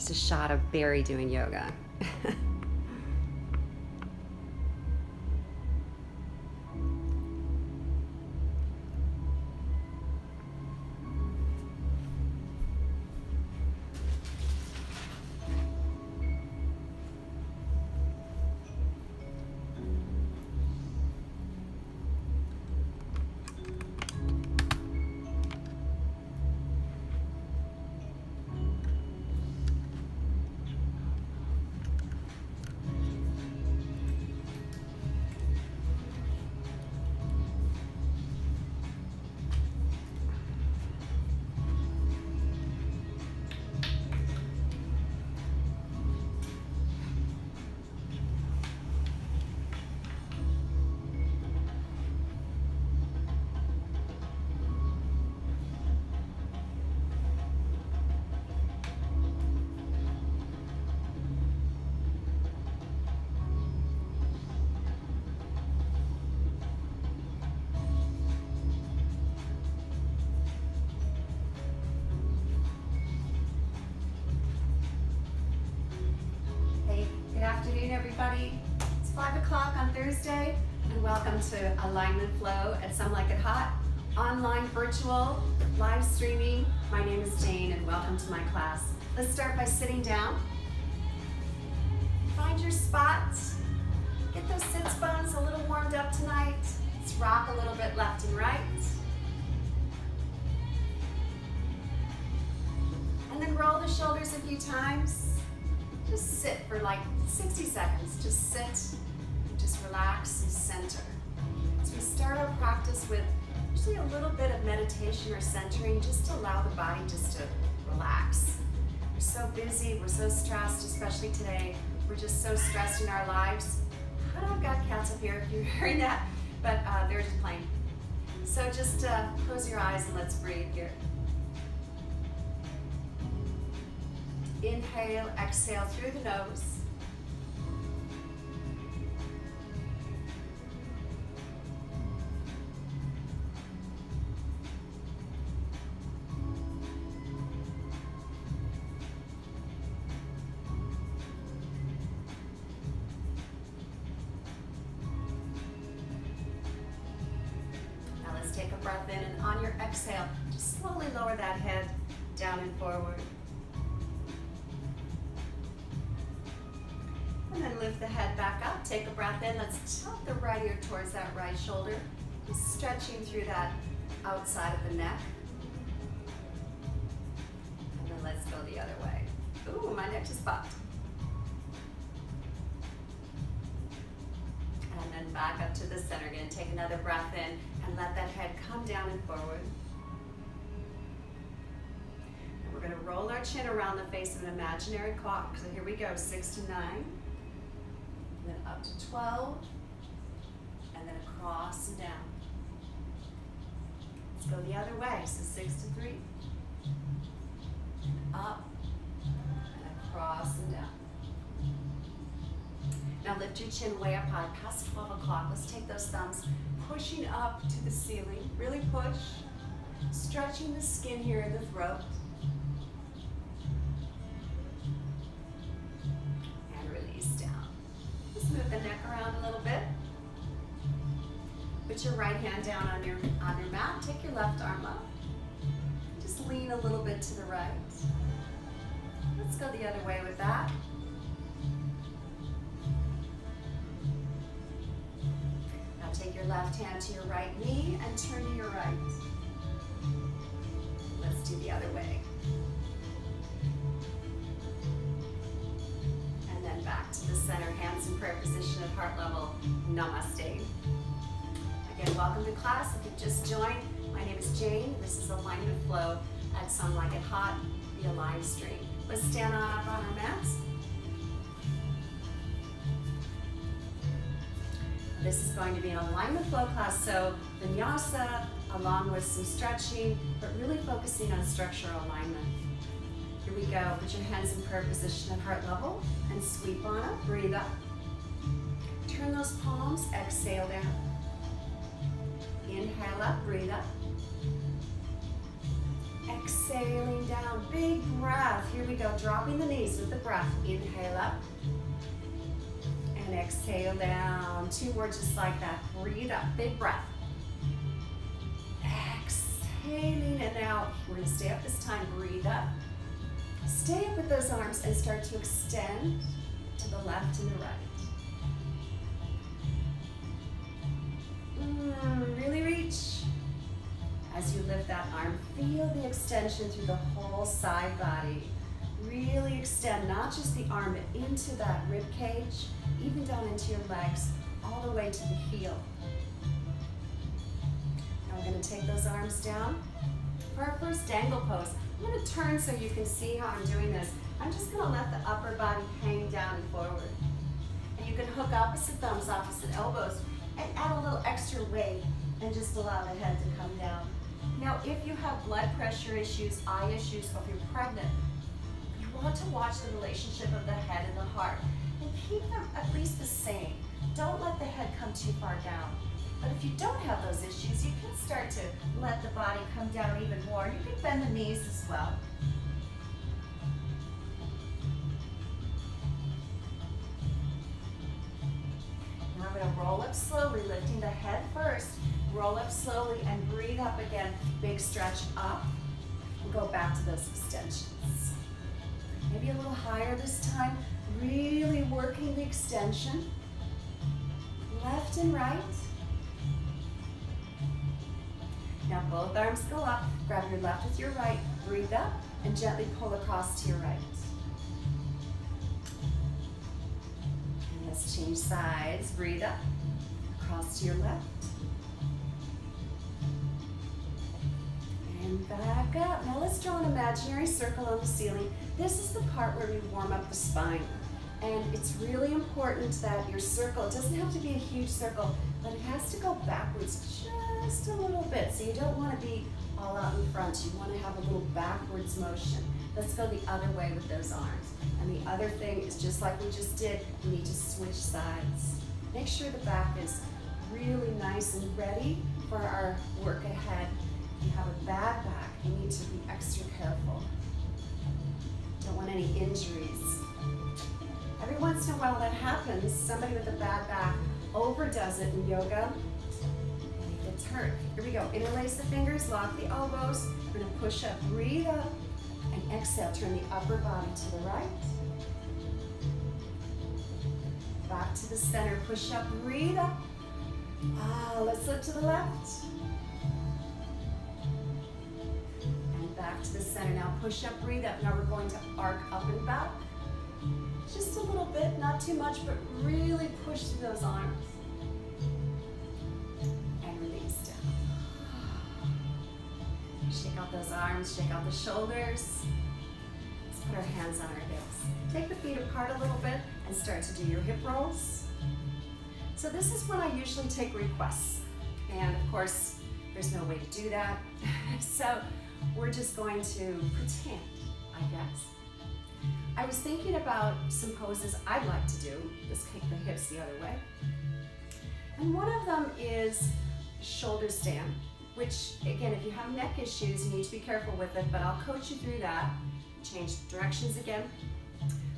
Just a shot of Barry doing yoga. Good afternoon, everybody. It's 5 o'clock on Thursday, and welcome to Alignment Flow at Some Like It Hot, online, virtual, live streaming. My name is Jayne, and welcome to my class. Let's start by sitting down. Find your spots. Get those sits bones a little warmed up tonight. Let's rock a little bit left and right. And then roll the shoulders a few times. Just sit for like 60 seconds. Just sit, and just relax and center. So we start our practice with usually a little bit of meditation or centering, just to allow the body just to relax. We're so busy, we're so stressed, especially today. We're just so stressed in our lives. I've got cats up here if you're hearing that, but they're just playing. So just close your eyes and let's breathe here. Inhale, exhale through the nose. Now let's take a breath in, and on your exhale, just slowly lower that head down and forward. And then lift the head back up, take a breath in. Let's tilt the right ear towards that right shoulder. Just stretching through that outside of the neck. And then let's go the other way. Ooh, my neck just popped. And then back up to the center. Again, take another breath in and let that head come down and forward. And we're gonna roll our chin around the face of an imaginary clock. So here we go, 6 to 9. And then up to 12, and then across and down. Let's go the other way, so 6 to 3, and up, and across and down. Now lift your chin way up high, past 12 o'clock. Let's take those thumbs, pushing up to the ceiling, really push, stretching the skin here in the throat. Move the neck around a little bit. Put your right hand down on your mat. Take your left arm up. Just lean a little bit to the right. Let's go the other way with that. Now take your left hand to your right knee and turn to your right. Let's do the other way. Back to the center, hands in prayer position at heart level. Namaste. Again, welcome to class. If you've just joined, my name is Jayne. This is Alignment Flow at Some Like It Hot via live stream. Let's stand up on our mats. This is going to be an Alignment Flow class, so Vinyasa along with some stretching, but really focusing on structural alignment. Here we go. Put your hands in prayer position at heart level and sweep on up. Breathe up. Turn those palms. Exhale down. Inhale up. Breathe up. Exhaling down, big breath. Here we go, dropping the knees with the breath. Inhale up. And exhale down. 2 more just like that. Breathe up, big breath. Exhaling and out. We're gonna stay up this time, breathe up. Stay up with those arms and start to extend to the left and the right. Really reach. As you lift that arm, feel the extension through the whole side body. Really extend, not just the arm, but into that rib cage, even down into your legs, all the way to the heel. Now we're going to take those arms down. For our first dangle pose, I'm going to turn so you can see how I'm doing this. I'm just going to let the upper body hang down and forward. And you can hook opposite thumbs, opposite elbows, and add a little extra weight and just allow the head to come down. Now, if you have blood pressure issues, eye issues, or if you're pregnant, you want to watch the relationship of the head and the heart and keep them at least the same. Don't let the head come too far down. But if you don't have those issues, you can start to let the body come down even more. You can bend the knees as well. Now I'm going to roll up slowly, lifting the head first. Roll up slowly and breathe up again. Big stretch up. And go back to those extensions. Maybe a little higher this time. Really working the extension. Left and right. Now both arms go up. Grab your left with your right. Breathe up and gently pull across to your right. And let's change sides. Breathe up. Across to your left. And back up. Now let's draw an imaginary circle on the ceiling. This is the part where we warm up the spine. And it's really important that your circle, it doesn't have to be a huge circle, but it has to go backwards just a little bit. So you don't want to be all out in front. You want to have a little backwards motion. Let's go the other way with those arms. And the other thing is just like we just did, you need to switch sides. Make sure the back is really nice and ready for our work ahead. If you have a bad back, you need to be extra careful. Don't want any injuries. Every once in a while that happens. Somebody with a bad back overdoes it in yoga and it gets hurt. Here we go. Interlace the fingers, lock the elbows. We're going to push up, breathe up, and exhale. Turn the upper body to the right. Back to the center. Push up, breathe up. Let's look to the left. And back to the center. Now push up, breathe up. Now we're going to arc up and back. Just a little bit, not too much, but really push through those arms. And release down. Shake out those arms, shake out the shoulders. Let's put our hands on our hips. Take the feet apart a little bit and start to do your hip rolls. So this is when I usually take requests. And of course, there's no way to do that. So we're just going to pretend, I guess. I was thinking about some poses I'd like to do. Let's kick the hips the other way. And one of them is shoulder stand, which again, if you have neck issues, you need to be careful with it, but I'll coach you through that. Change directions again.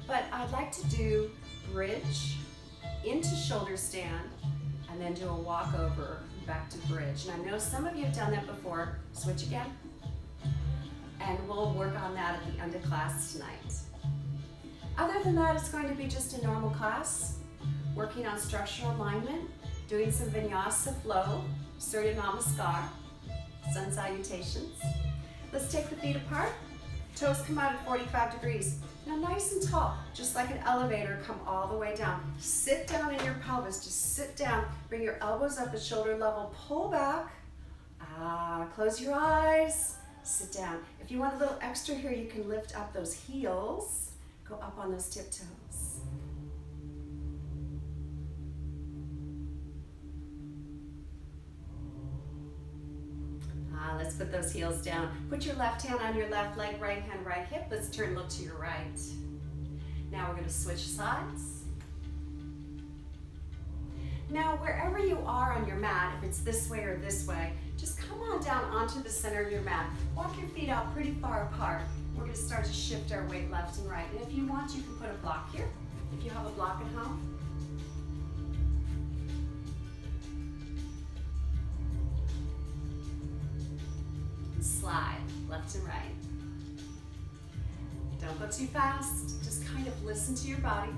But I'd like to do bridge into shoulder stand and then do a walkover back to bridge. And I know some of you have done that before. Switch again. And we'll work on that at the end of class tonight. Other than that, it's going to be just a normal class, working on structural alignment, doing some Vinyasa flow, Surya Namaskar, sun salutations. Let's take the feet apart. Toes come out at 45 degrees. Now nice and tall, just like an elevator, come all the way down. Sit down in your pelvis, just sit down. Bring your elbows up at shoulder level, pull back. Close your eyes, sit down. If you want a little extra here, you can lift up those heels. Go up on those tiptoes. Let's put those heels down. Put your left hand on your left leg, right hand, right hip. Let's turn, look to your right. Now we're going to switch sides. Now, wherever you are on your mat, if it's this way or this way, just come on down onto the center of your mat. Walk your feet out pretty far apart. We're going to start to shift our weight left and right. And if you want, you can put a block here, if you have a block at home. And slide left and right. Don't go too fast. Just kind of listen to your body.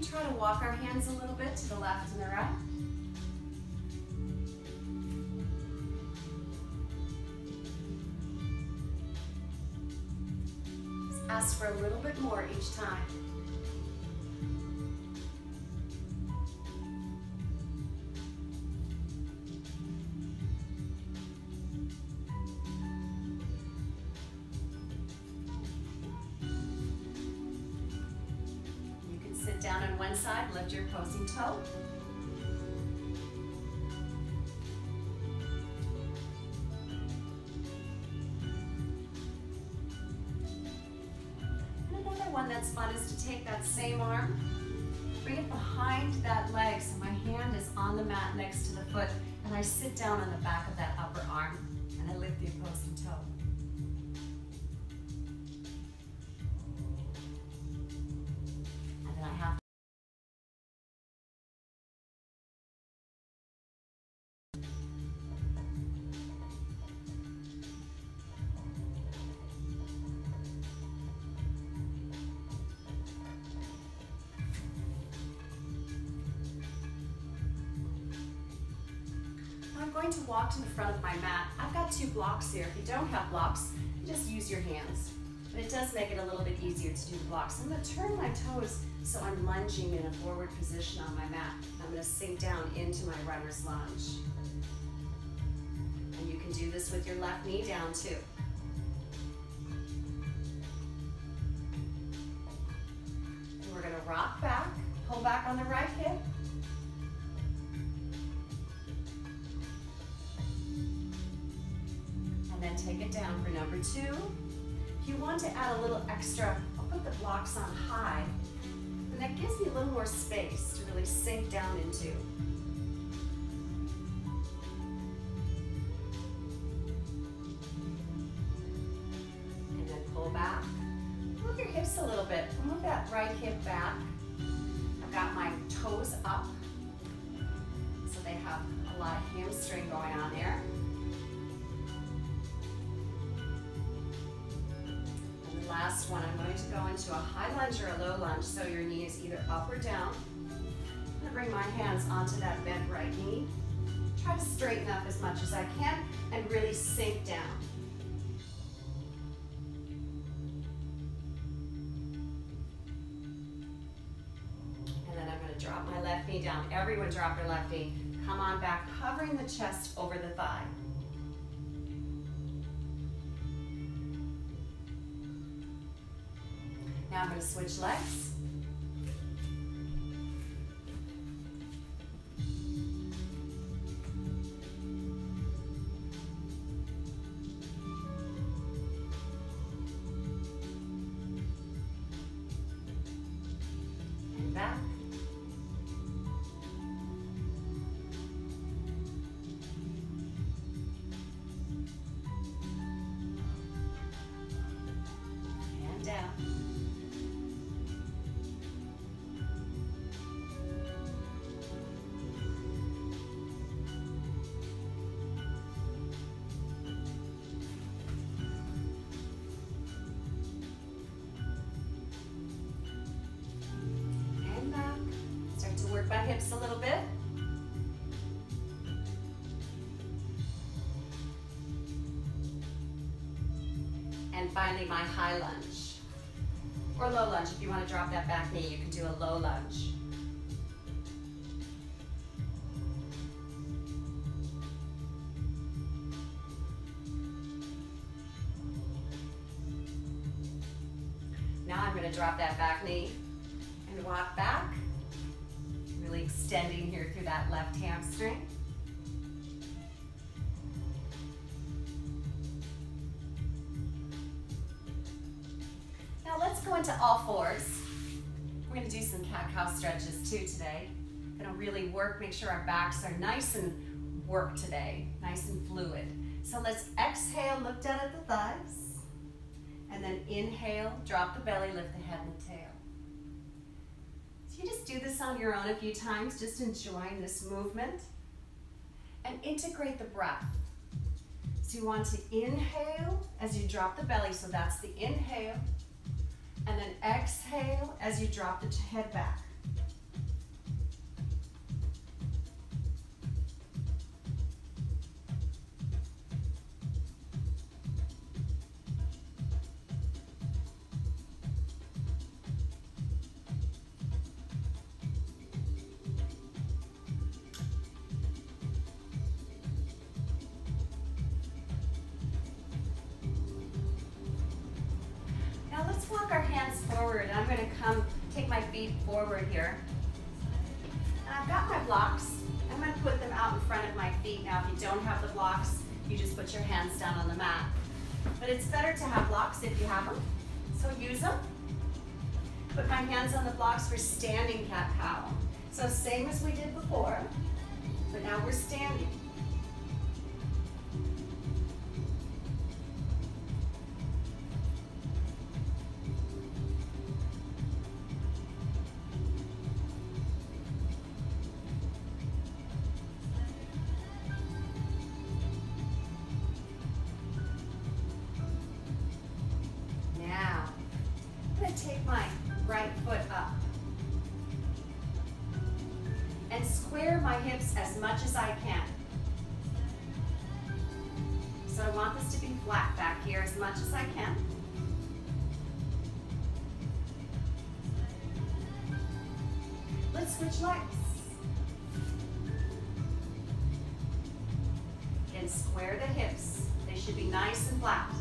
Try to walk our hands a little bit to the left and the right. Just ask for a little bit more each time. Down on one side, lift your opposing toe. And another one that's fun is to take that same arm, bring it behind that leg so my hand is on the mat next to the foot, and I sit down on the back of that upper arm, and I lift the opposing toe. I'm going to walk to the front of my mat. I've got 2 blocks here. If you don't have blocks, you just use your hands. But it does make it a little bit easier to do the blocks. I'm going to turn my toes so I'm lunging in a forward position on my mat. I'm going to sink down into my runner's lunge. And you can do this with your left knee down too. And we're going to rock back, pull back on the right hip. And then take it down for number 2. If you want to add a little extra, I'll put the blocks on high, and that gives me a little more space to really sink down into. And then pull back. Move your hips a little bit. Move that right hip back. I've got my toes up, so they have a lot of hamstring going on there. Last one, I'm going to go into a high lunge or a low lunge, so your knee is either up or down. I'm going to bring my hands onto that bent right knee. Try to straighten up as much as I can and really sink down. And then I'm going to drop my left knee down. Everyone drop their left knee. Come on back, hovering the chest over the thigh. Now I'm going to switch legs. And back. And down. My hips a little bit. And finally my high lunge. Or low lunge. If you want to drop that back knee, you can do a low lunge. Now I'm going to drop that back knee and walk back. Really extending here through that left hamstring. into all fours. We're gonna do some cat-cow stretches too today. Gonna really work, make sure our backs are nice and work today, nice and fluid. So let's exhale, look down at the thighs. And then inhale, drop the belly, lift the head and the tail. So you just do this on your own a few times, just enjoying this movement. And integrate the breath. So you want to inhale as you drop the belly, so that's the inhale. And then exhale as you drop the head back. Walk our hands forward. I'm going to come take my feet forward here. And I've got my blocks. I'm going to put them out in front of my feet. Now, if you don't have the blocks, you just put your hands down on the mat. But it's better to have blocks if you have them. So use them. Put my hands on the blocks for standing cat-cow. So same as we did before, but now we're standing. Take my right foot up and square my hips as much as I can. So I want this to be flat back here as much as I can. Let's switch legs. And square the hips. They should be nice and flat.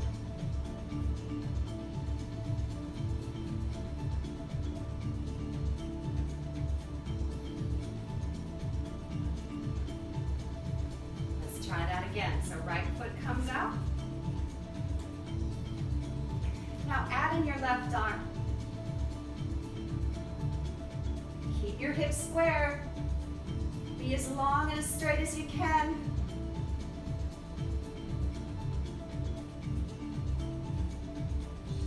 Try that again. So right foot comes out. Now add in your left arm. Keep your hips square. Be as long and as straight as you can.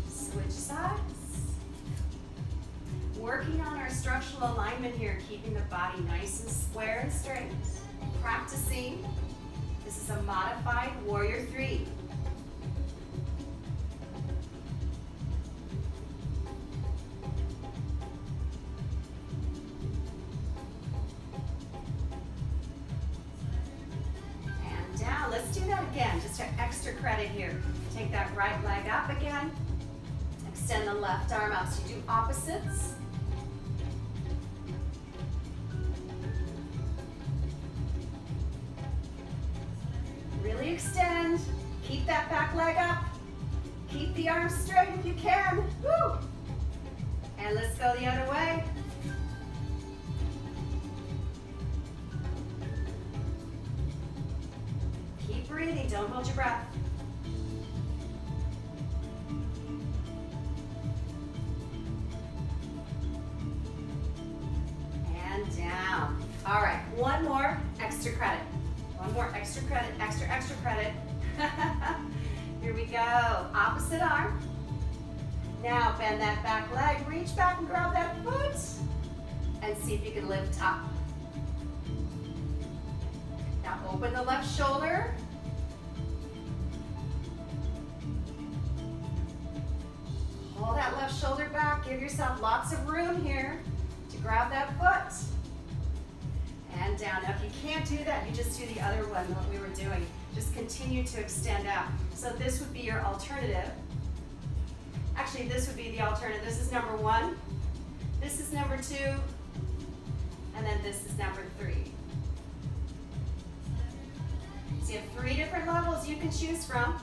Switch sides. Working on our structural alignment here, keeping the body nice and square and straight. Practicing. This is a modified warrior 3. And down. Let's do that again, just for extra credit here. Take that right leg up again. Extend the left arm up. So you do opposites. Really extend. Keep that back leg up. Keep the arms straight if you can. Woo! And let's go the other way. Keep breathing. Don't hold your breath. And down. All right, one more extra credit. One more extra credit, extra credit. Here we go. Opposite arm. Now bend that back leg, reach back and grab that foot, and see if you can lift up. Now open the left shoulder. Pull that left shoulder back. Give yourself lots of room here to grab that foot. And down. Now, if you can't do that, you just do the other one, what we were doing. Just continue to extend out. So this would be your alternative. Actually, this would be the alternative. This is number 1. This is number 2. And then this is number 3. So you have 3 different levels you can choose from.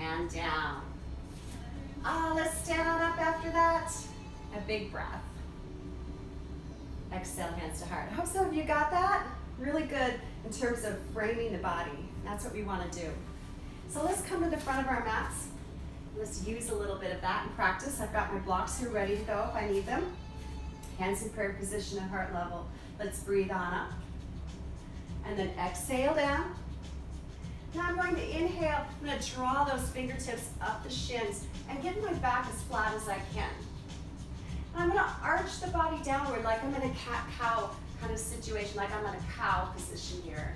And down. Let's stand on up after that. A big breath. Exhale, hands to heart. I hope some of you got that. Really good in terms of framing the body. That's what we want to do. So let's come to the front of our mats. Let's use a little bit of that in practice. I've got my blocks here ready to go if I need them. Hands in prayer position at heart level. Let's breathe on up. And then exhale down. Now I'm going to inhale. I'm going to draw those fingertips up the shins and get my back as flat as I can. And I'm going to arch the body downward like I'm in a cat-cow kind of situation, like I'm in a cow position here.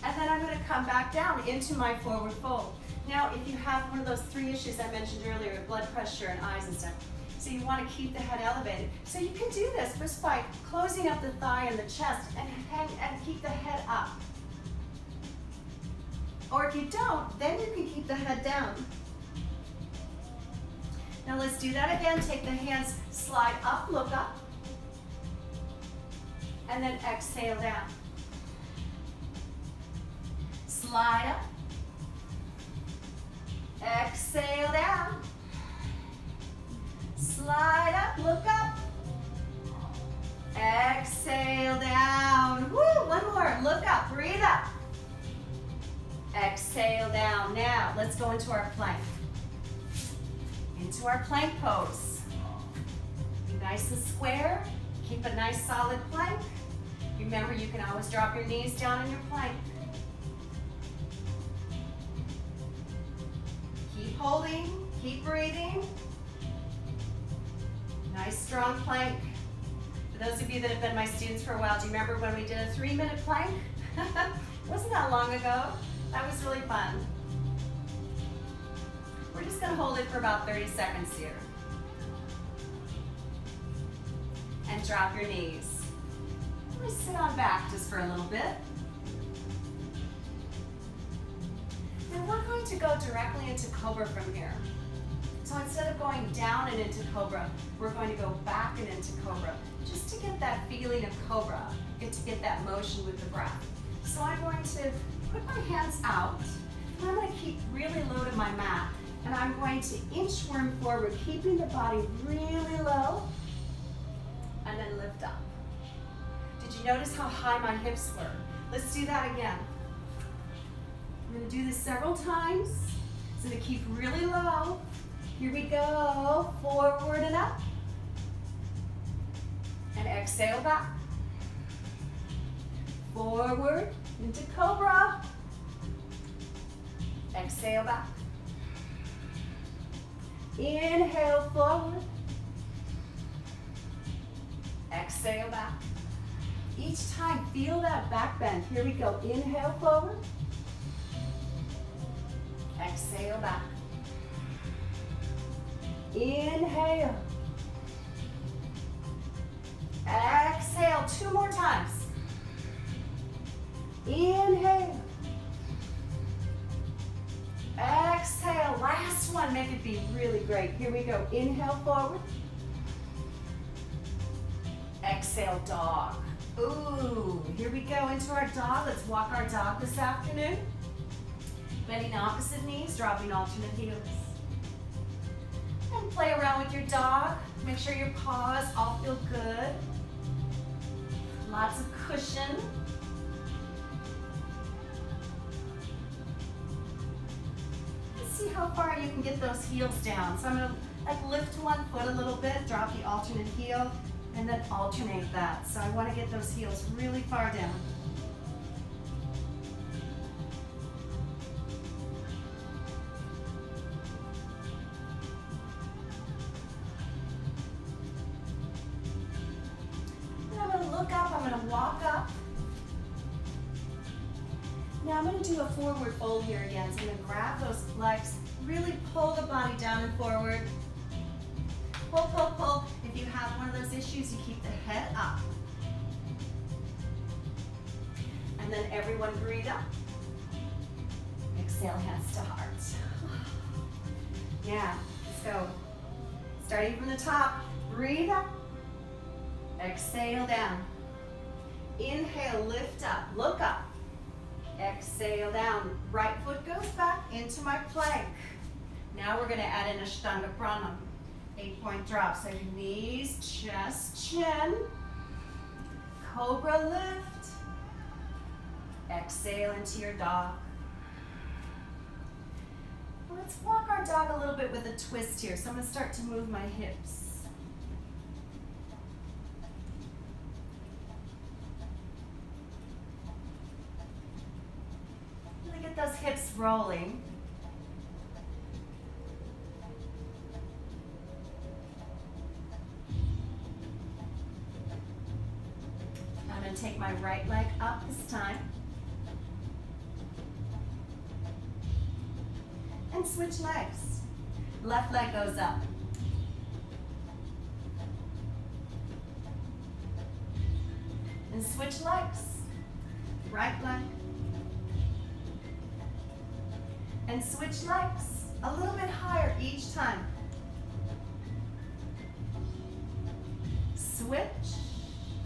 And then I'm going to come back down into my forward fold. Now, if you have one of those 3 issues I mentioned earlier, blood pressure and eyes and stuff, so you want to keep the head elevated. So you can do this just by closing up the thigh and the chest and keep the head up. Or if you don't, then you can keep the head down. Now let's do that again. Take the hands, slide up, look up. And then exhale down. Slide up. Exhale down. Slide up, look up. Exhale down. Woo, one more. Look up, breathe up. Exhale down. Now, let's go into our plank. Into our plank pose. Be nice and square. Keep a nice solid plank. Remember, you can always drop your knees down in your plank. Keep holding, keep breathing. Nice strong plank. For those of you that have been my students for a while, do you remember when we did a 3-minute plank? Wasn't that long ago? That was really fun. We're just going to hold it for about 30 seconds here. And drop your knees. Really sit on back just for a little bit. And we're going to go directly into Cobra from here. So instead of going down and into Cobra, we're going to go back and into Cobra, just to get that feeling of Cobra, to get that motion with the breath. So I'm going to put my hands out, and I'm going to keep really low to my mat, and I'm going to inchworm forward, keeping the body really low, and then lift up. Did you notice how high my hips were? Let's do that again. I'm going to do this several times. So to keep really low. Here we go. Forward and up. And exhale back. Forward into Cobra. Exhale back. Inhale forward. Exhale back. Each time, feel that back bend. Here we go. Inhale forward. Exhale back. Inhale. Exhale 2 more times. Inhale. Exhale. Last one. Make it be really great. Here we go. Inhale forward. Exhale dog. Ooh, here we go into our dog. Let's walk our dog this afternoon. Bending opposite knees, dropping alternate heels. And play around with your dog. Make sure your paws all feel good. Lots of cushion. Let's see how far you can get those heels down. So I'm going to lift one foot a little bit, drop the alternate heel, and then alternate that. So I want to get those heels really far down. And I'm going to look up, I'm going to walk up. Now I'm going to do a forward fold here again. So I'm going to grab those legs, really pull the body down and forward. Pull, pull, pull. If you have one of those issues, you keep the head up. And then everyone breathe up. Exhale, hands to heart. Yeah, let's go. Starting from the top, breathe up. Exhale down. Inhale, lift up, look up. Exhale down. Right foot goes back into my plank. Now we're going to add in Ashtanga Pranam. 8-point drop. So your knees, chest, chin. Cobra lift. Exhale into your dog. Let's walk our dog a little bit with a twist here. So I'm going to start to move my hips. Really get those hips rolling. I'm going to take my right leg up this time. And switch legs. Left leg goes up. And switch legs. Right leg. And switch legs. A little bit higher each time. Switch.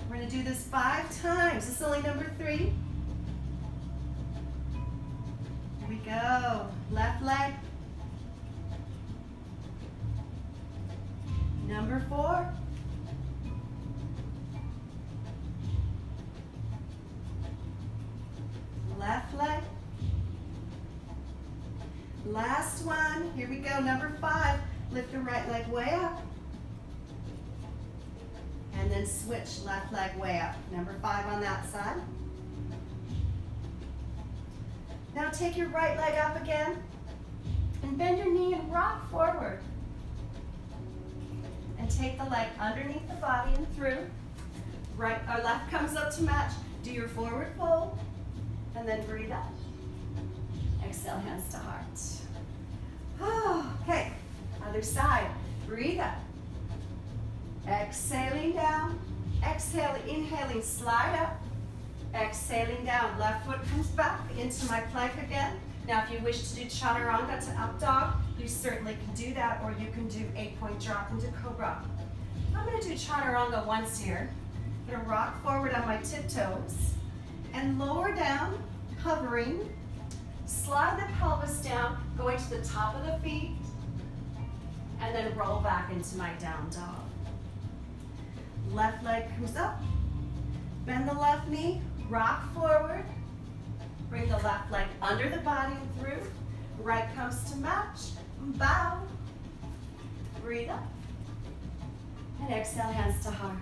We're going to do this 5 times. This is only number 3. Here we go. Left leg. Number 4. Left leg. Last one. Here we go. Number 5. Lift the right leg way up. And then switch left leg way up. Number 5 on that side. Now take your right leg up again and bend your knee and rock forward. And take the leg underneath the body and through. Right or left comes up to match. Do your forward fold and then breathe up. Exhale, hands to heart. Okay, other side. Breathe up. Exhaling down. Exhale, inhaling, slide up. Exhaling down, left foot comes back into my plank again. Now if you wish to do chaturanga to up dog, you certainly can do that, or you can do 8-point drop into cobra. I'm going to do chaturanga once here. I'm going to rock forward on my tiptoes and lower down, hovering. Slide the pelvis down, going to the top of the feet, and then roll back into my down dog. Left leg comes up, bend the left knee, rock forward, bring the left leg under the body and through, right comes to match, bow, breathe up, and exhale, hands to heart.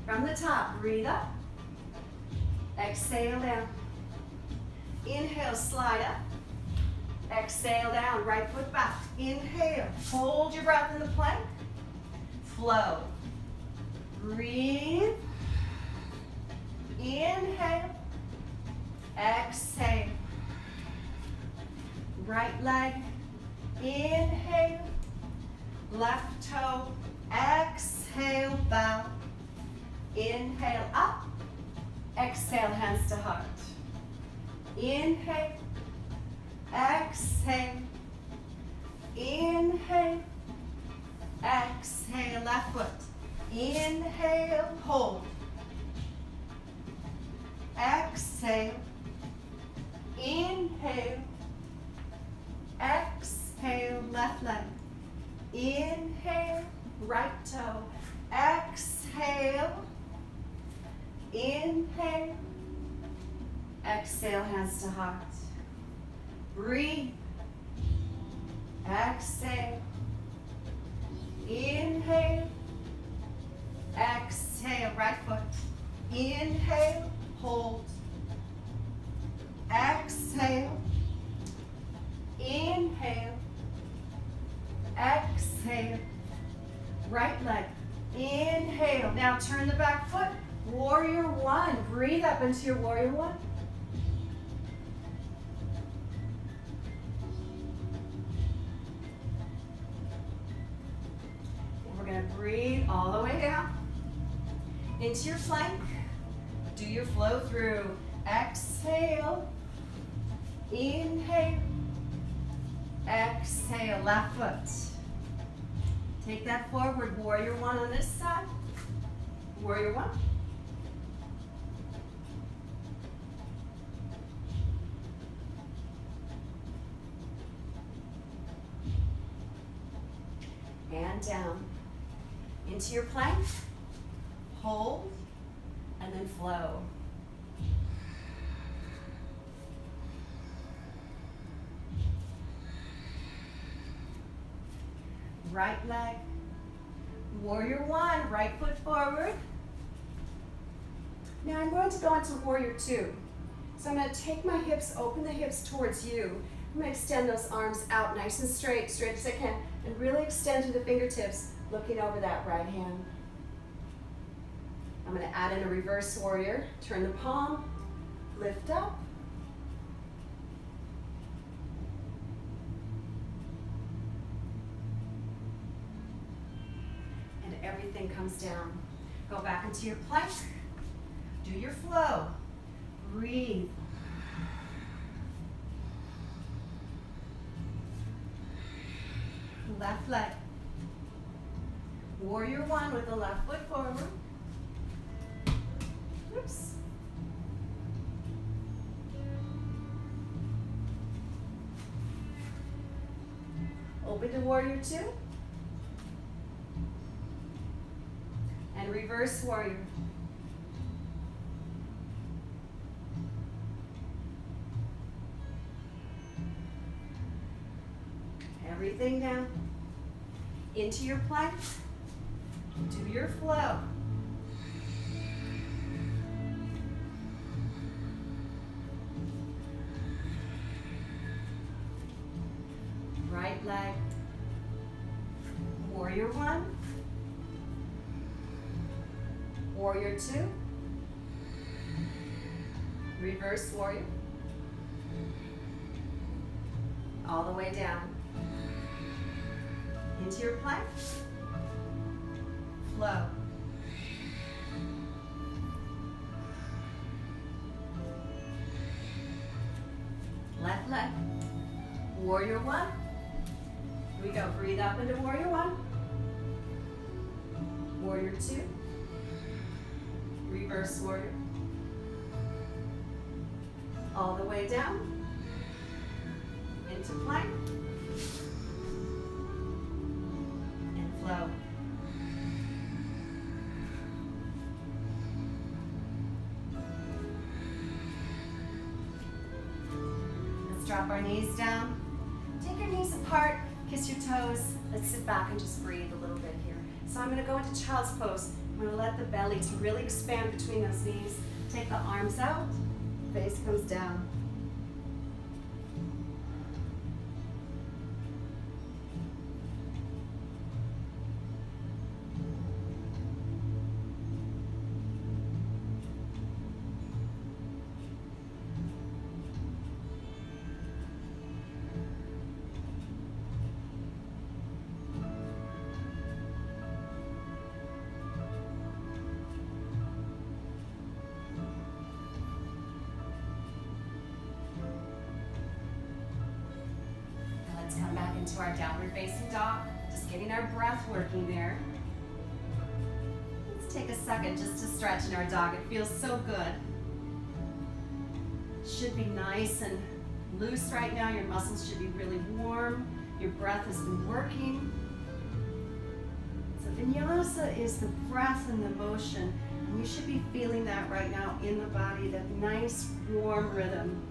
From the top, breathe up, exhale down, inhale, slide up, exhale down, right foot back, inhale, hold your breath in the plank, flow, breathe, inhale, exhale, right leg, inhale, left toe, exhale, bow, inhale, up, exhale, hands to heart, inhale, exhale, inhale, exhale, left foot, inhale, hold, exhale, inhale, exhale, left leg, inhale, right toe, exhale, inhale, exhale, hands to heart, breathe, exhale, inhale, exhale, right foot, inhale, hold, exhale, inhale, exhale, right leg, inhale. Now turn the back foot, warrior one. Breathe up into your warrior one. And we're going to breathe all the way down into your plank. Do your flow through. Exhale, inhale, exhale, left foot. Take that forward, warrior one on this side, warrior one. and down. Into your plank, hold, and then flow. Right leg, warrior one, right foot forward. Now I'm going to go into warrior two. So I'm going to take my hips, open the hips towards you. I'm going to extend those arms out nice and straight, straight as I can, and really extend through the fingertips, looking over that right hand. I'm going to add in a reverse warrior. Turn the palm, lift up. And everything comes down. Go back into your plank. Do your flow. Breathe. Left leg. Warrior one with the left foot forward. Oops. Open to warrior two. And reverse warrior. Everything down. Into your plank. Do your flow. Right leg. Warrior one. Warrior two. Reverse warrior. All the way down. Into your plank. Flow. Left leg. Warrior one. Here we go. Breathe up into warrior one. Warrior two. Reverse warrior. All the way down. Into plank. And flow. Drop our knees down. Take your knees apart, kiss your toes. Let's sit back and just breathe a little bit here. So I'm going to go into child's pose. I'm going to let the belly to really expand between those knees. Take the arms out, face comes down. Come back into our downward facing dog. Just getting our breath working there. Let's take a second just to stretch in our dog. It feels so good. Should be nice and loose right now. Your muscles should be really warm. Your breath has been working. So Vinyasa is the breath and the motion. And you should be feeling that right now in the body, that nice warm rhythm.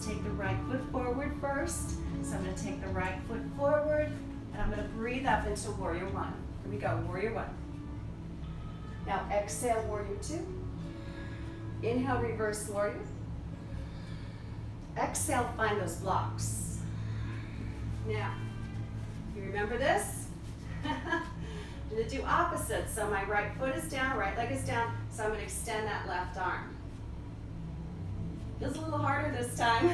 Take the right foot forward first. So I'm going to take the right foot forward and I'm going to breathe up into warrior one. Here we go, warrior one. Now exhale, warrior two. Inhale, reverse warrior. Exhale, find those blocks. Now, you remember this? I'm going to do opposites. So my right foot is down, right leg is down. So I'm going to extend that left arm. Feels a little harder this time.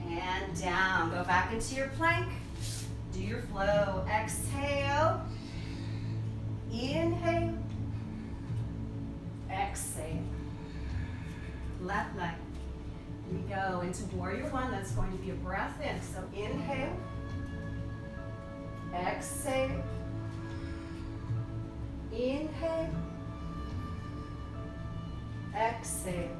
And down. Go back into your plank. Do your flow. Exhale. Inhale. Exhale. Left leg. We go into warrior one. That's going to be a breath in. So inhale. Exhale. Inhale. Exhale.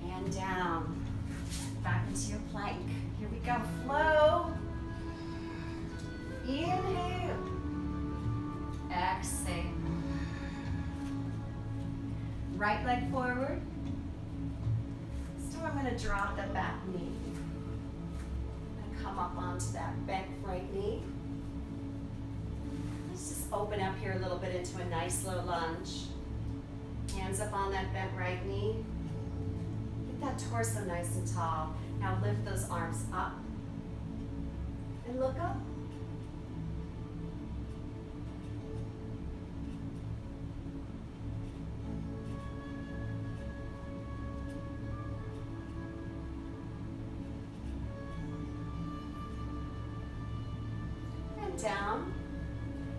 And down. Back into your plank. Here we go. Flow. Inhale. Exhale. Right leg forward. So I'm going to drop the back knee. And come up onto that bent right knee. Let's just open up here a little bit into a nice low lunge. Hands up on that bent right knee. Get that torso nice and tall. Now lift those arms up. And look up. Down.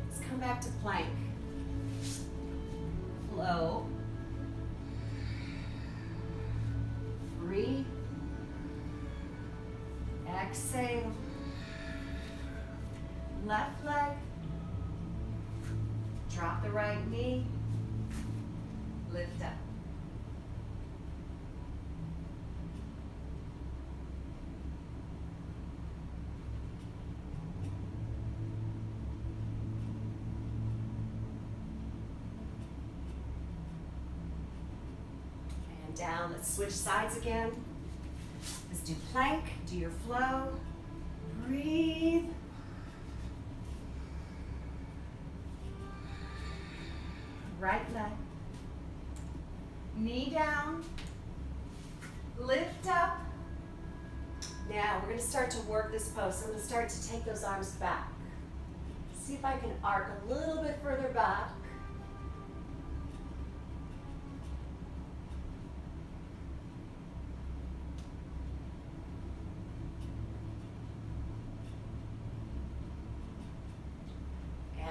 Let's come back to plank. Flow. Breathe. Exhale. Left leg. Drop the right knee. Lift up. Down. Let's switch sides again. Let's do plank. Do your flow. Breathe. Right leg. Knee down. Lift up. Now we're going to start to work this pose. So I'm going to start to take those arms back. See if I can arc a little bit further back.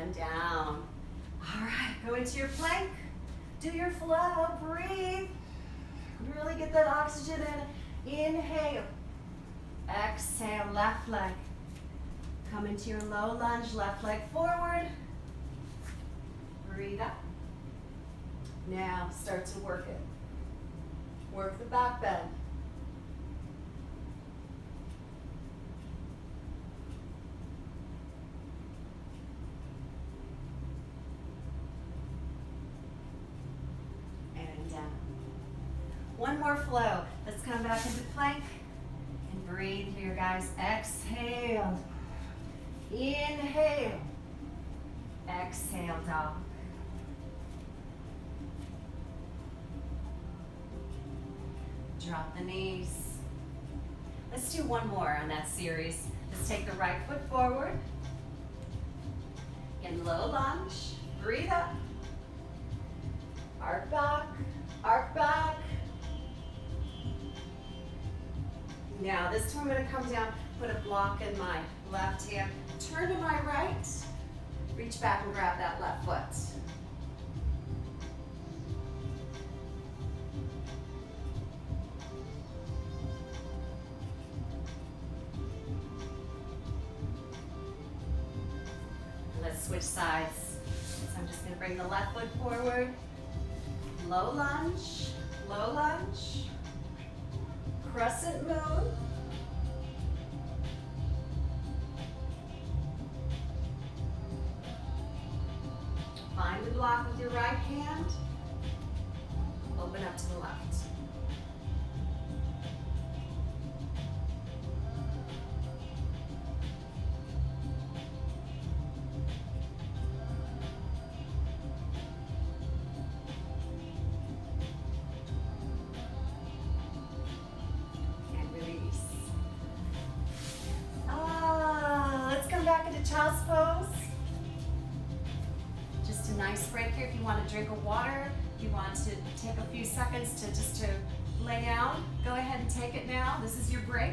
And down. All right, go into your plank. Do your flow, breathe. Really get that oxygen in. Inhale. Exhale, left leg. Come into your low lunge, left leg forward. Breathe up. Now start to work it. Work the back bend. One more flow. Let's come back into plank and breathe here, guys. Exhale. Inhale. Exhale, dog. Drop the knees. Let's do one more on that series. Let's take the right foot forward. In low lunge. Breathe up. Arc back. Arc back. Now, this time I'm going to come down, put a block in my left hand, turn to my right, reach back and grab that left foot. Let's switch sides. So I'm just going to bring the left foot forward, low lunge, crescent moon. Find the block with your right hand. Open up to the left. Child's pose. Just a nice break break here. If you want a drink of water, if you want to take a few seconds to lay down, go ahead and take it now. This is your break.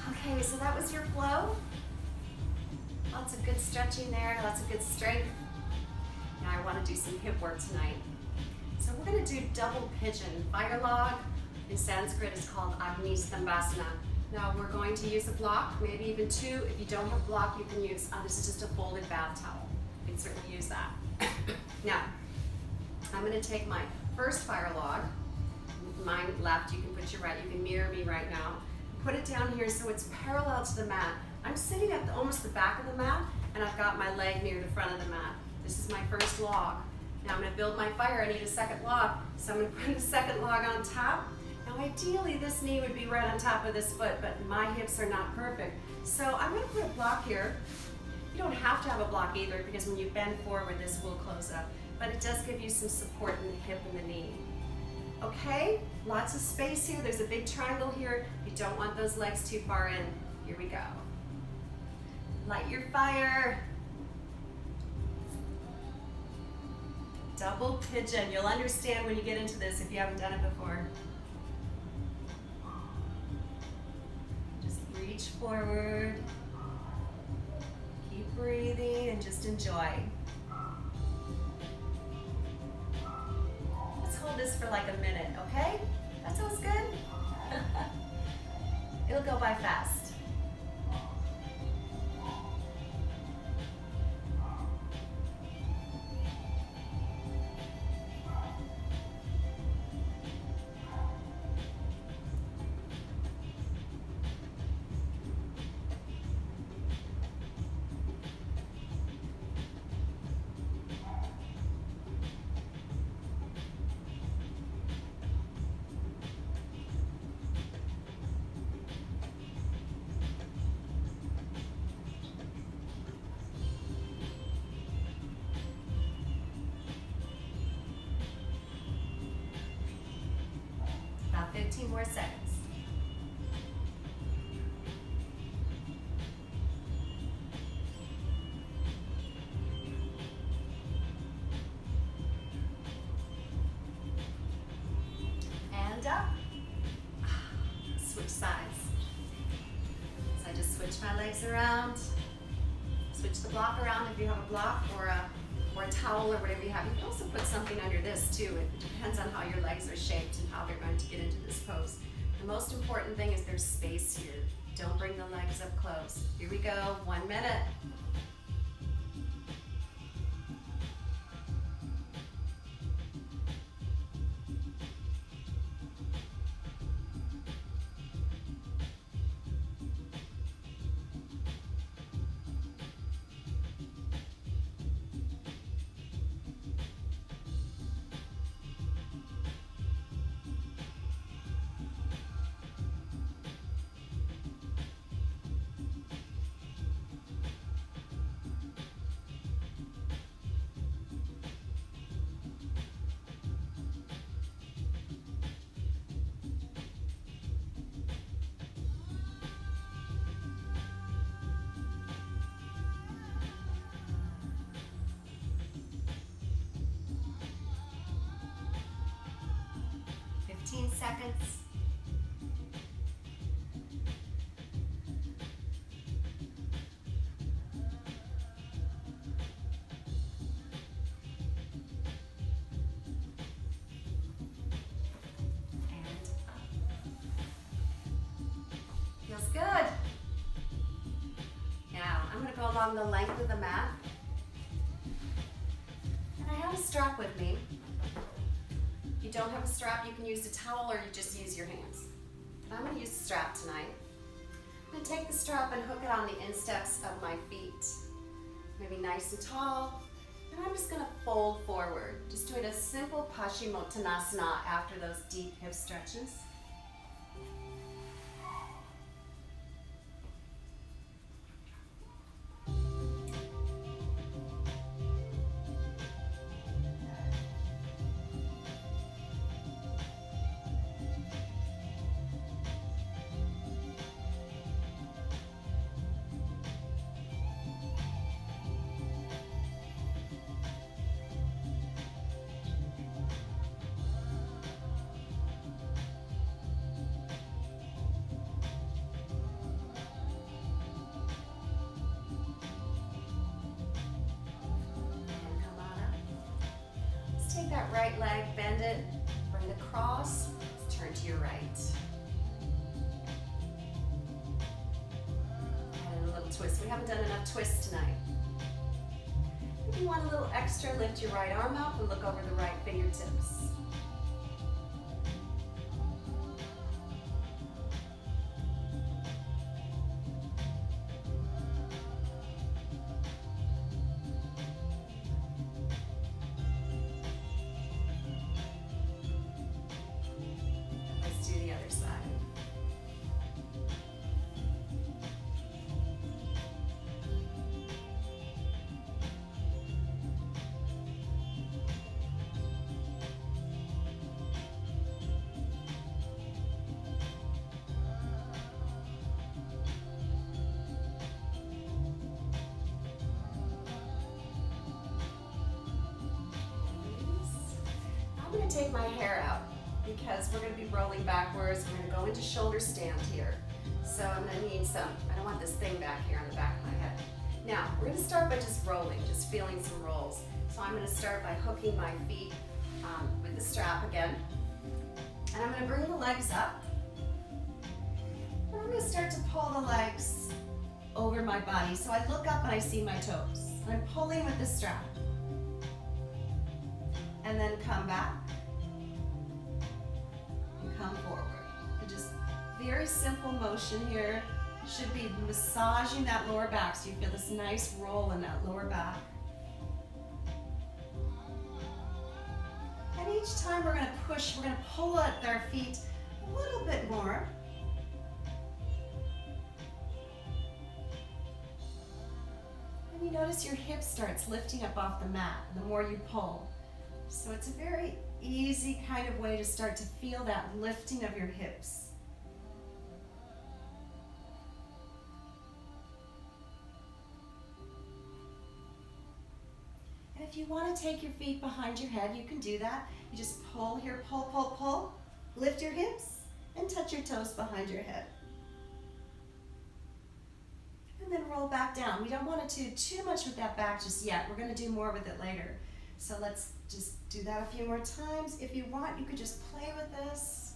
Okay, so that was your flow. Lots of good stretching there, lots of good strength. Now I want to do some hip work tonight. So we're going to do double pigeon. Fire log in Sanskrit is called Agni Stambhasana. Now we're going to use a block, maybe even two. If you don't have a block, you can use, this is just a folded bath towel. You can certainly use that. Now, I'm going to take my first fire log, mine left, you can put your right, you can mirror me right now. Put it down here so it's parallel to the mat. I'm sitting at almost the back of the mat, and I've got my leg near the front of the mat. This is my first log. Now I'm going to build my fire. I need a second log, so I'm going to put the second log on top. Now ideally this knee would be right on top of this foot, but my hips are not perfect. So I'm going to put a block here. You don't have to have a block either, because when you bend forward, this will close up. But it does give you some support in the hip and the knee. Okay, lots of space here. There's a big triangle here. You don't want those legs too far in. Here we go. Light your fire. Double pigeon. You'll understand when you get into this if you haven't done it before. Just reach forward. Keep breathing and just enjoy. Hold this for like a minute, okay? That sounds good? It'll go by fast. About 15 more seconds. And up. Switch sides. So I just switch my legs around. Switch the block around if you have a block, or a towel or whatever you have. You can also put something under this too. It depends on how your legs are shaped and how they're going to get into this pose. The most important thing is there's space here. Don't bring the legs up close. Here we go, 1 minute. Seconds. And up. Feels good. Now I'm going to go along the length of the mat. And I have a strap with me. you don't have a strap, you can use a towel or you just use your hands. But I'm going to use the strap tonight. I'm going to take the strap and hook it on the insteps of my feet. Maybe nice and tall. And I'm just going to fold forward. Just doing a simple Paschimottanasana after those deep hip stretches. Take that right leg, bend it, bring it across, turn to your right. And a little twist. We haven't done enough twists tonight. If you want a little extra, lift your right arm up and look over the right fingertips. I'm going to take my hair out because we're going to be rolling backwards. We're going to go into shoulder stand here. So I'm going to need some, I don't want this thing back here on the back of my head. Now, we're going to start by just rolling, just feeling some rolls. So I'm going to start by hooking my feet with the strap again. And I'm going to bring the legs up. And I'm going to start to pull the legs over my body. So I look up and I see my toes. And I'm pulling with the strap. And then come back and come forward. And just very simple motion here. You should be massaging that lower back so you feel this nice roll in that lower back. And each time we're going to push, we're going to pull out our feet a little bit more. And you notice your hip starts lifting up off the mat the more you pull. So it's a very easy kind of way to start to feel that lifting of your hips. And if you want to take your feet behind your head, you can do that. You just pull here, pull, pull, pull. Lift your hips and touch your toes behind your head. And then roll back down. We don't want to do too much with that back just yet. We're going to do more with it later. So let's just do that a few more times. If you want, you could just play with this.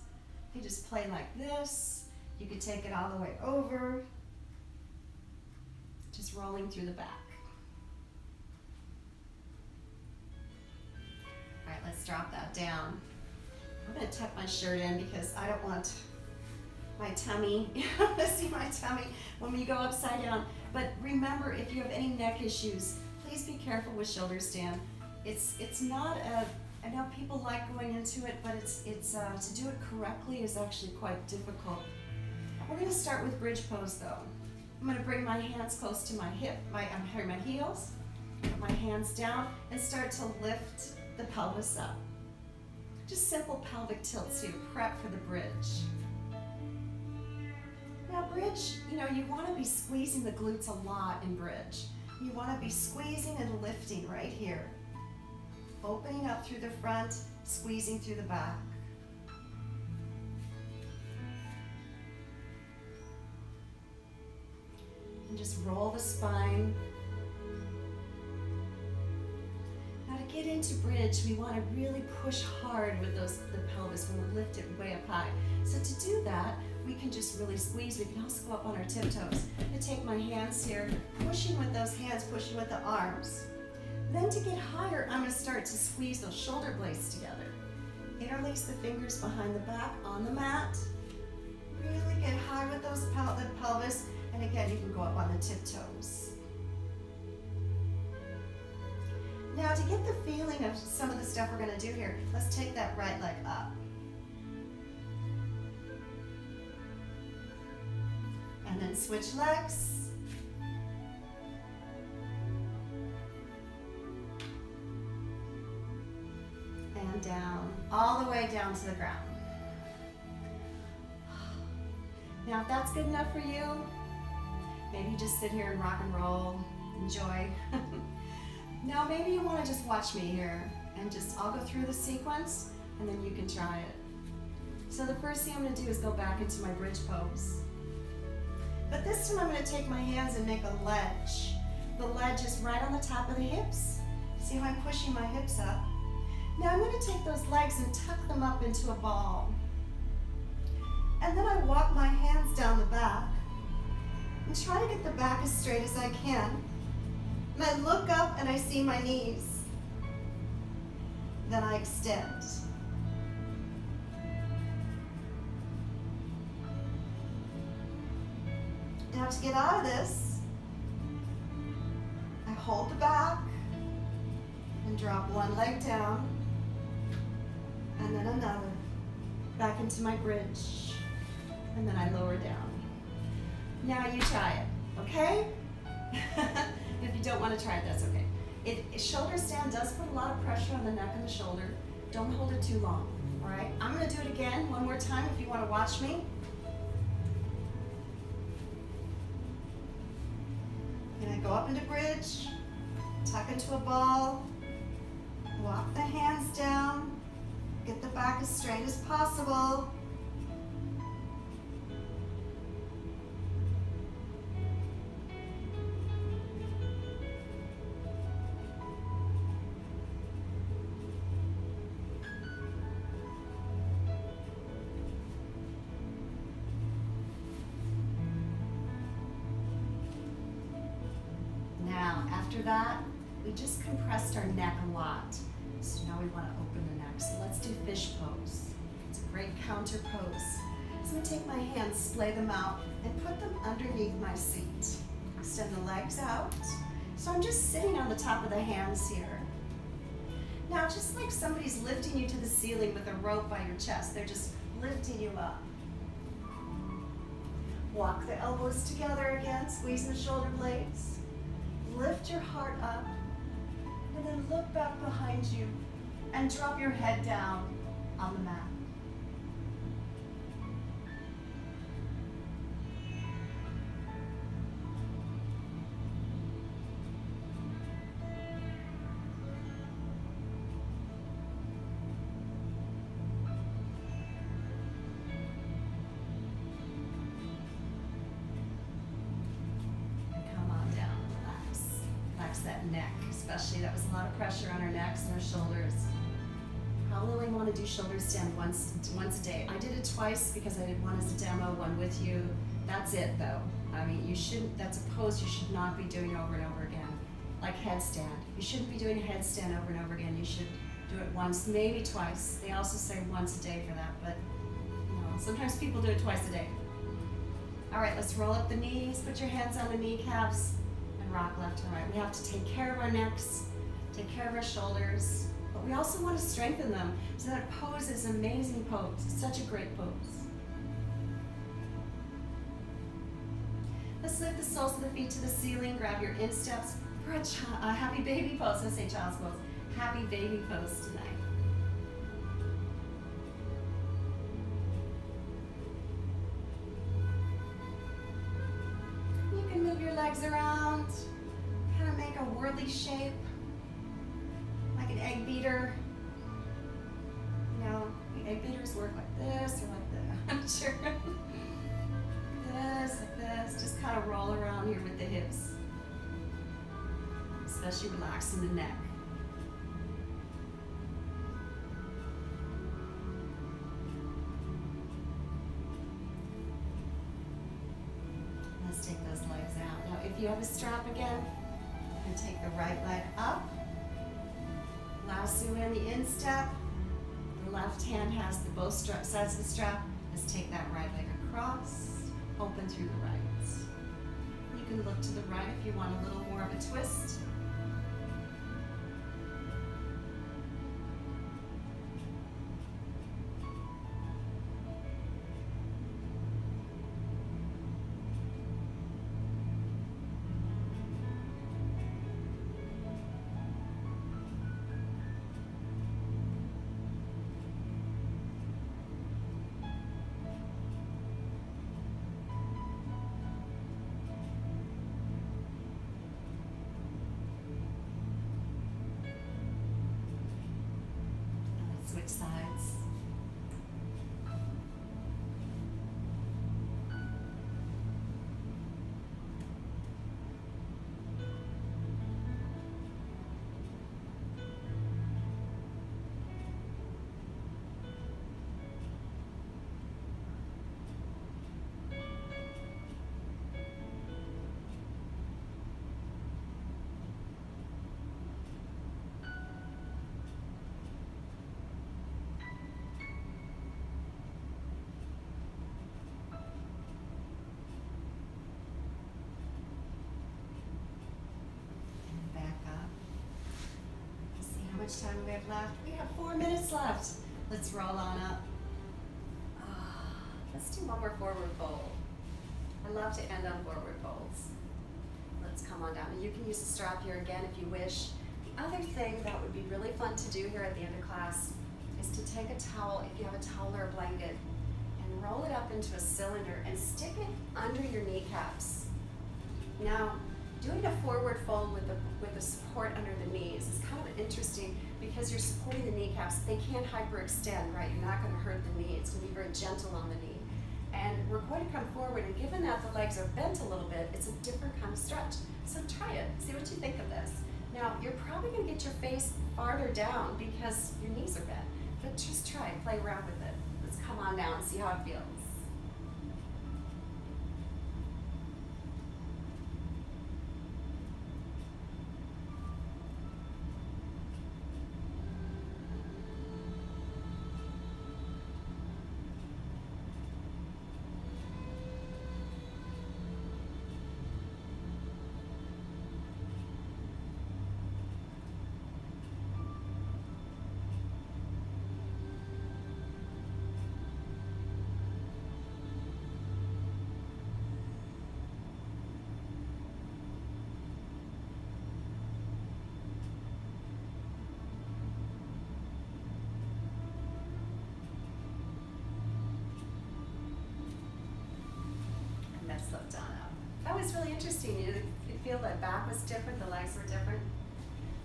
You could just play like this. You could take it all the way over. Just rolling through the back. All right, let's drop that down. I'm going to tuck my shirt in because I don't want my tummy, to see my tummy when we go upside down. But remember, if you have any neck issues, please be careful with shoulder stand. It's not a, I know people like going into it, but it's to do it correctly is actually quite difficult. We're going to start with bridge pose though. I'm going to bring my hands close to my hip, my heels, put my hands down and start to lift the pelvis up. Just simple pelvic tilts here, prep for the bridge. Now bridge, you want to be squeezing the glutes a lot in bridge. You want to be squeezing and lifting right here. Opening up through the front, squeezing through the back. And just roll the spine. Now to get into bridge, we want to really push hard with the pelvis when we lift it way up high. So to do that, we can just really squeeze. We can also go up on our tiptoes. I take my hands here, pushing with those hands, pushing with the arms. Then to get higher, I'm going to start to squeeze those shoulder blades together. Inner release the fingers behind the back on the mat. Really get high with those the pelvis. And again, you can go up on the tiptoes. Now to get the feeling of some of the stuff we're going to do here, let's take that right leg up. And then switch legs. And down, all the way down to the ground. Now if that's good enough for you, maybe just sit here and rock and roll, enjoy. Now maybe you want to just watch me here and I'll go through the sequence and then you can try it. So the first thing I'm going to do is go back into my bridge pose. But this time I'm going to take my hands and make a ledge. The ledge is right on the top of the hips. See how I'm pushing my hips up? Now I'm going to take those legs and tuck them up into a ball. And then I walk my hands down the back and try to get the back as straight as I can. And I look up and I see my knees. Then I extend. Now to get out of this, I hold the back and drop one leg down and then another. Back into my bridge. And then I lower down. Now you try it, okay? If you don't want to try it, that's okay. Shoulder stand does put a lot of pressure on the neck and the shoulder. Don't hold it too long, all right? I'm going to do it again one more time if you want to watch me. And I go up into bridge, tuck into a ball, walk the hands down, get the back as straight as possible. After that, we just compressed our neck a lot. So now we want to open the neck. So let's do fish pose. It's a great counter pose. So I'm going to take my hands, splay them out, and put them underneath my seat. Extend the legs out. So I'm just sitting on the top of the hands here. Now, just like somebody's lifting you to the ceiling with a rope by your chest, they're just lifting you up. Walk the elbows together again, squeeze the shoulder blades. Lift your heart up, and then look back behind you and drop your head down on the mat. That neck, especially. That was a lot of pressure on our necks and our shoulders. Probably want to do shoulder stand once a day. I did it twice because I did one as a demo, one with you. That's it though. I mean, you shouldn't, that's a pose you should not be doing over and over again. Like headstand. You shouldn't be doing a headstand over and over again. You should do it once, maybe twice. They also say once a day for that, but you know, sometimes people do it twice a day. All right, let's roll up the knees, put your hands on the kneecaps, rock left and right. We have to take care of our necks, take care of our shoulders, but we also want to strengthen them. So that pose is an amazing pose. It's such a great pose. Let's lift the soles of the feet to the ceiling, grab your insteps for a happy baby pose. Let's say child's pose. Happy baby pose tonight. You can move your legs around, kind of make a whirly shape, like an egg beater. You know, the egg beaters work like this or like that. I'm sure. This, like this. Just kind of roll around here with the hips, especially relaxing the neck. Let's take those legs out. Now, if you have a strap again, you can take the right leg up, lasso in the instep, left hand has the both sides of the strap. Let's take that right leg across, open through the right. You can look to the right if you want a little more of a twist. Switch sides. How much time we have left? We have 4 minutes left. Let's roll on up. Let's do one more forward fold. I love to end on forward folds. Let's come on down. And you can use the strap here again if you wish. The other thing that would be really fun to do here at the end of class is to take a towel, if you have a towel or a blanket, and roll it up into a cylinder and stick it under your kneecaps. Now, doing a forward fold with the support under the knees is kind of interesting because you're supporting the kneecaps. They can't hyperextend, right? You're not going to hurt the knee. It's going to be very gentle on the knee. And we're going to come forward, and given that the legs are bent a little bit, it's a different kind of stretch. So try it. See what you think of this. Now, you're probably going to get your face farther down because your knees are bent. But just try it. Play around with it. Let's come on down and see how it feels. Lift on up. That was really interesting. You feel that back was different, the legs were different.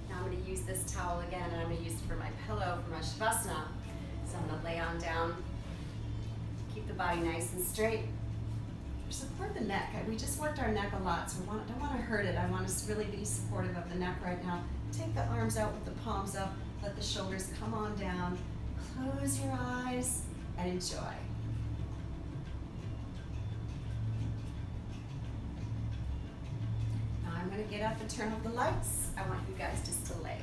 Now I'm going to use this towel again, and I'm going to use it for my pillow for my Shavasana. So I'm going to lay on down, keep the body nice and straight. Support the neck. We just worked our neck a lot, so I don't want to hurt it. I want to really be supportive of the neck right now. Take the arms out with the palms up. Let the shoulders come on down. Close your eyes and enjoy. I'm going to get up and turn off the lights. I want you guys just to lay.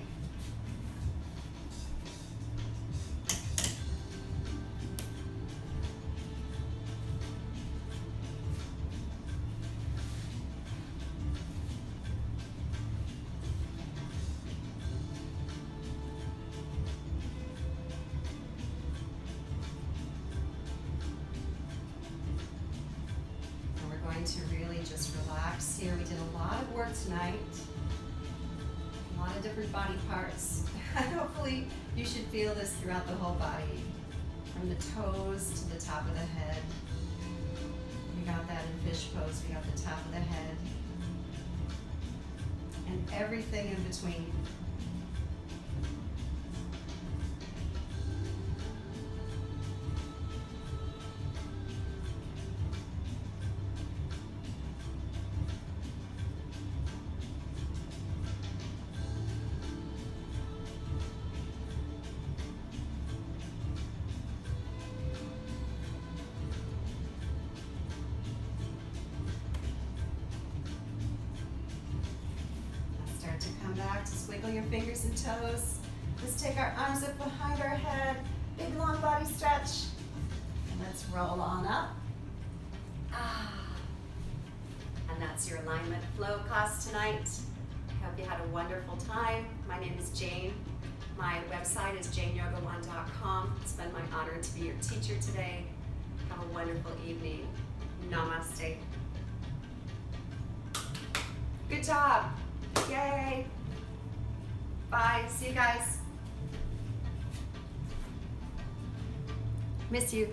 To really just relax here. We did a lot of work tonight, a lot of different body parts. Hopefully you should feel this throughout the whole body, from the toes to the top of the head. We got that in fish pose. We got the top of the head and everything in between. Back, just wiggle your fingers and toes. Let's take our arms up behind our head. Big long body stretch. And let's roll on up. And that's your alignment flow class tonight. Hope you had a wonderful time. My name is Jayne. My website is jayneyoga1.com. It's been my honor to be your teacher today. Have a wonderful evening. Namaste. Good job. Yay. Bye. See you guys. Miss you.